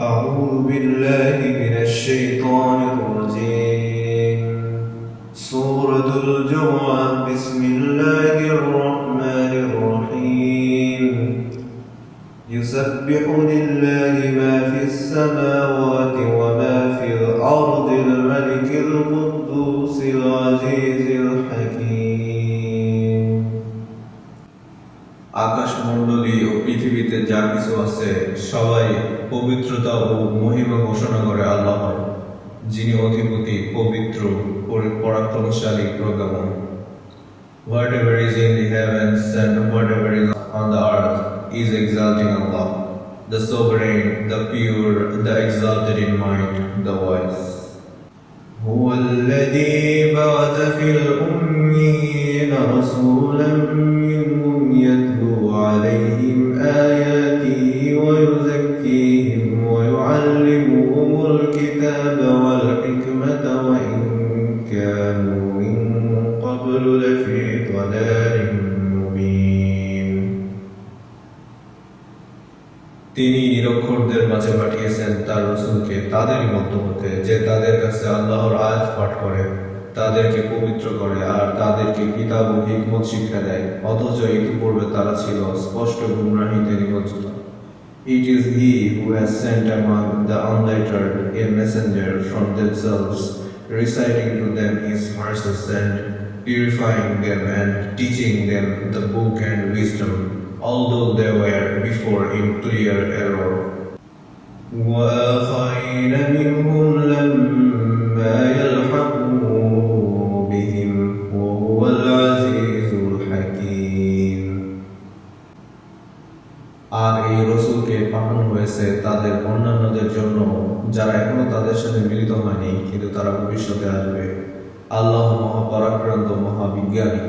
أعوذ بالله من الشيطان الرجيم سورة الجمعة بسم الله الرحمن الرحيم يسبح لله ما في السماوات وما في الأرض الملك القدوس العزيز الحكيم আকাশমণ্ডলী ও পৃথিবীতে যা কিছু আছে সবাই পবিত্রতা ও মহিমা ঘোষণা করে আল্লাহর, যিনি অধিপতি, পবিত্র, পরাক্রমশালী, প্রজ্ঞাময়। Whatever is in the heavens and whatever is on the earth is exalting Allah, the sovereign, the pure, the exalted in mind, the wise. هو الذي بعث في الأميين رسولا منهم يتلو عليهم آياته ويزكيهم ويعلمهم الكتاب والحكمة وإن كانوا من قبل لفي ضلال مبين. তিনি নিরক্ষরদের মাঝে পাঠিয়েছেন তার রাসূলকে তাদেরই মধ্য হতে, যে তাদের কাছে আল্লাহর আয়াত পাঠ করে, তাদেরকে পবিত্র করে আর তাদেরকে কিতাব ও হিকমত শিক্ষা দেয়, অথচ ইতিপূর্বে তারা ছিল স্পষ্ট গুমরাহিতে নিমজ্জিত। It is He who has sent among the unlettered a messenger from themselves, reciting to them His verses and purifying them and teaching them the book and wisdom, although they were before in clear error. وآخرين منهم لما يلحقوا بهم وهو العزيز الحكيم. আর এই রাসূলকে পাঠানো হয়েছে তাদের অন্যান্যদের জন্য, যারা এখনো তাদের সাথে মিলিত হয়নি কিন্তু তারা ভবিষ্যতে আসবে। আল্লাহ মহাপরাক্রান্ত, মহাবিজ্ঞানী।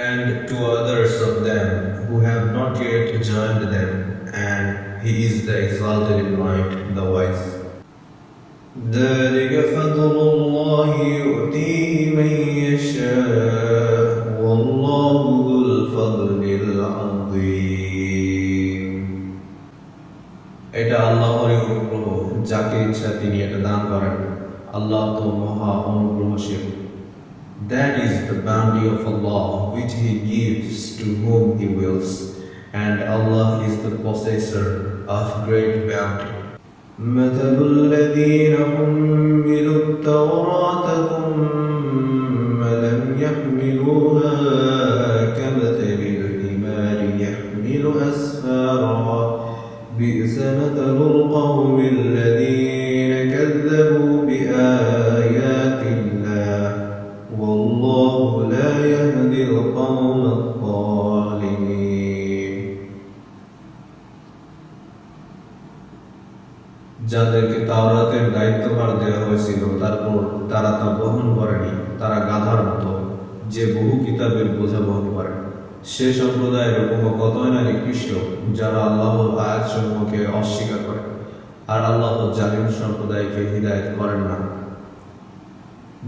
And to others of them who have not yet joined them, and He is the exalted in might, the wise. ذلك فضل الله يؤتيه من يشاء والله ذو الفضل العظيم. এটা আল্লাহরই অনুগ্রহ, যাকে ইচ্ছা তিনি এটা দান করেন। আল্লাহ তো মহা অনুগ্রহশীল। That is the bounty of Allah, which He gives to whom He wills, and Allah is the possessor of great bounty. مثل الذين حملوا التوراة ثم لم يحملوها كمثل الحمار يحمل أسفارا بئس مثل القوم الذين كذبوا بآيات الله والله لا يهدي القوم الظالمين. যাদেরকে তাওরাতের দায়িত্বভার দেওয়া হয়েছিল তারপর তারা তা বহন করেনি, তারা গাধার মতো, যে বহু কিতাবের বোঝা বহন করে। সে সম্প্রদায়ের উপমা কতই না নিকৃষ্ট, যারা আল্লাহর আয়াতসমূহকে অস্বীকার করে, আর আল্লাহ জালিম সম্প্রদায়কে হিদায়াত করেন না।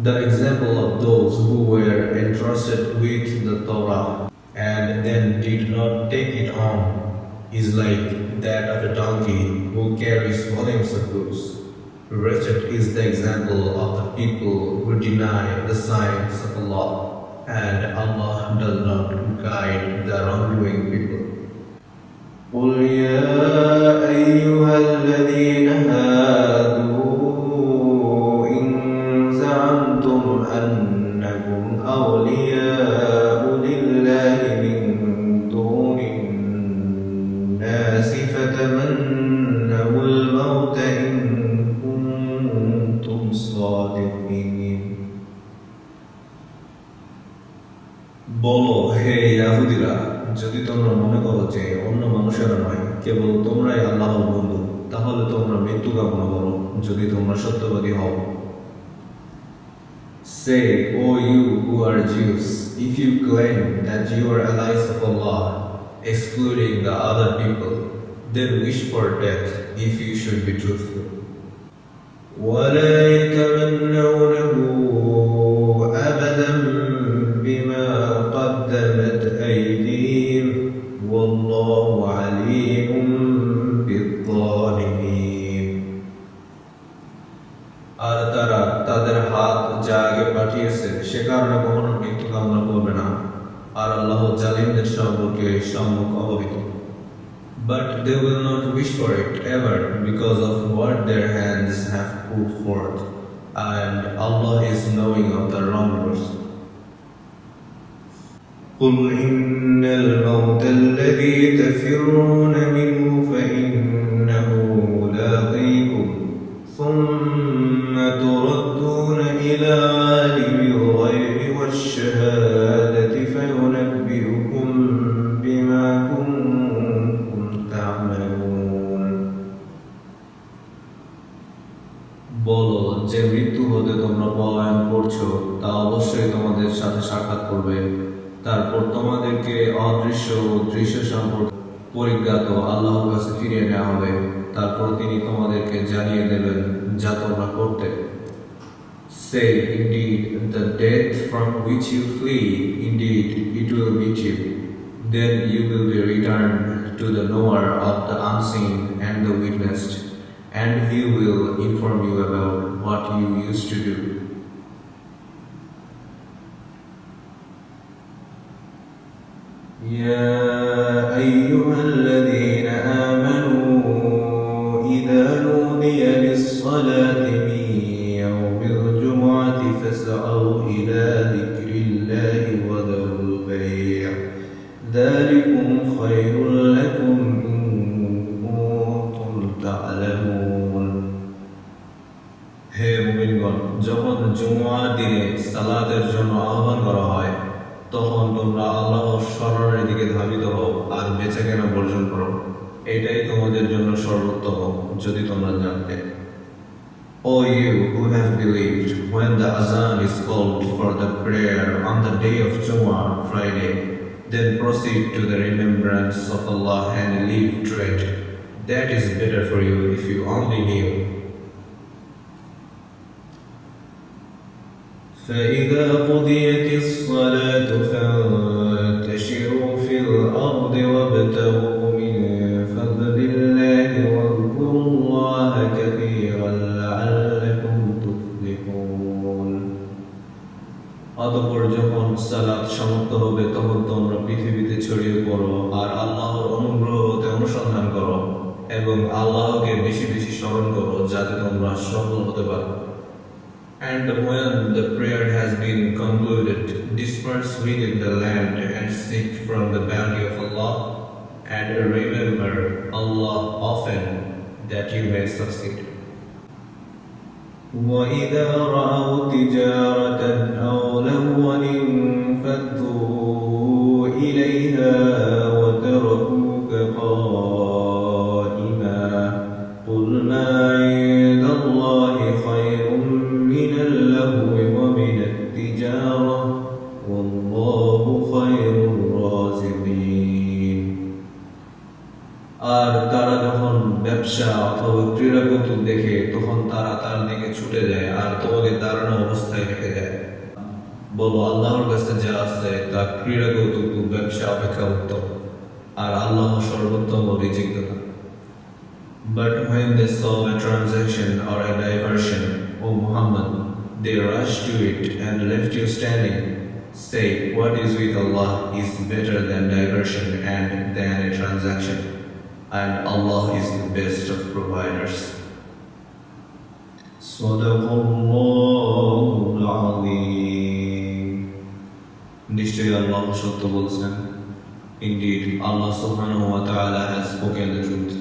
The example of those who were entrusted with the Torah and then did not take it on is like that of a donkey who carries volumes of goods. Wretched is the example of the people who deny the signs of Allah, and Allah does not guide the wrongdoing people. قل يا أيها الذين هادوا إن زعمتم أنكم أولياء لله من دون الناس فتمنوا الموت إن كنتم صادقين. বলো, হে ইহুদিরা, যদি তোমরা মনে করো যে অন্য মানুষেরা নয়, কেবল তোমরাই আল্লাহর বন্ধু, তাহলে তোমরা মৃত্যু কামনা করো, যদি তোমরা সত্যবাদী হও। Say, O you who are Jews, if you claim that you are allies of Allah, excluding the other people, then wish for death if you should be truthful. ولا يتمنونه أبدا بما قدمت أيديهم والله عليم সম্মুখ অবহিত। But they will not wish for it ever because of what their hands have put forth, and Allah is knowing of the wrongdoers. قل إن الموت الذي تفرون منه فإنه ملاقيكم ثم تردون إلى عالم الغيب والشهادة فينبئكم بما كنتم تعملون. বলো, যে মৃত্যু হতে তোমরা পলায়ন করছো তা অবশ্যই তোমাদের সাথে সাক্ষাৎ করবে। তারপর তোমাদেরকে অদৃশ্য ও দৃশ্য সম্পর্কে পরিজ্ঞাত আল্লাহর কাছে ফিরিয়ে নেওয়া হবে। তারপর তিনি তোমাদেরকে জানিয়ে দেবেন যা তোমরা করতে। Say, indeed, the death from which you flee, indeed, it will meet you. Then you will be returned to the knower of the unseen and the witnessed, and he will inform you about what you used to do. يا أيها الذين آمنوا إذا نودي للصلاة من يوم الجمعة فاسعوا إلى ذكر الله وذروا البيع ذلكم خير لكم إن كنتم تعلمون. হে মুমিনগণ, যখন জুমআর দিনে সালাতের জন্য আহ্বান করা হয় তখন তোমরা আল্লাহর স্মরণের দিকে ধাবিত হও আর বেচাকেনা বর্জন করো। এটাই তোমাদের জন্য সর্বোত্তম যদি তোমরা জানতে। O you who have believed, when the azan is called for the prayer on the day of Jumu'ah, Friday, then proceed to the remembrance of Allah and leave trade. That is better for you if you only knew. فإذا قضيت الصلاة فانتشروا في الأرض وابتغوا من فضل الله واذكروا الله كثيرا لعلكم تفلحون. অতঃপর যখন সালাত সমাপ্ত হবে তখন তোমরা পৃথিবীতে ছড়িয়ে পড়ো আর আল্লাহর অনুগ্রহ হতে অনুসন্ধান করো এবং আল্লাহকে বেশি বেশি স্মরণ করো যাতে তোমরা সফল হতে পারো। And when the prayer has been concluded, disperse within the land and seek from the bounty of Allah, and remember Allah often that you may succeed. وَإِذَا رَأَوْا تِجَارَةً أَوْ لَهْوًا انفَضُّوا إِلَيْهَا وَتَرَكُوكَ قَائِمًا قُلْ مَا عِندَ اللَّهِ خَيْرٌ من اللهو ومن التجارة والله خير الرازقين. আর তারা যখন ব্যবসা অথবা ক্রীড়া কৌতুক দেখে তখন তারা তার দিকে ছুটে যায় আর তোমাকে দাঁড়ানো অবস্থায় রেখে দেয়। বলো, আল্লাহর কাছে যা আছে তা ক্রীড়া কৌতুক ব্যবসা অপেক্ষা উত্তম, আর আল্লাহ সর্বোত্তম রিজিকদাতা। But when they saw a transaction or a diversion, O Muhammad, they rushed to it and left you standing. Say, what is with Allah is better than diversion and than a transaction, and Allah is the best of providers. Sadaqallahul Azim. নিশ্চয়ই আল্লাহ সত্য বলছেন। Indeed, Allah subhanahu wa ta'ala has spoken the truth.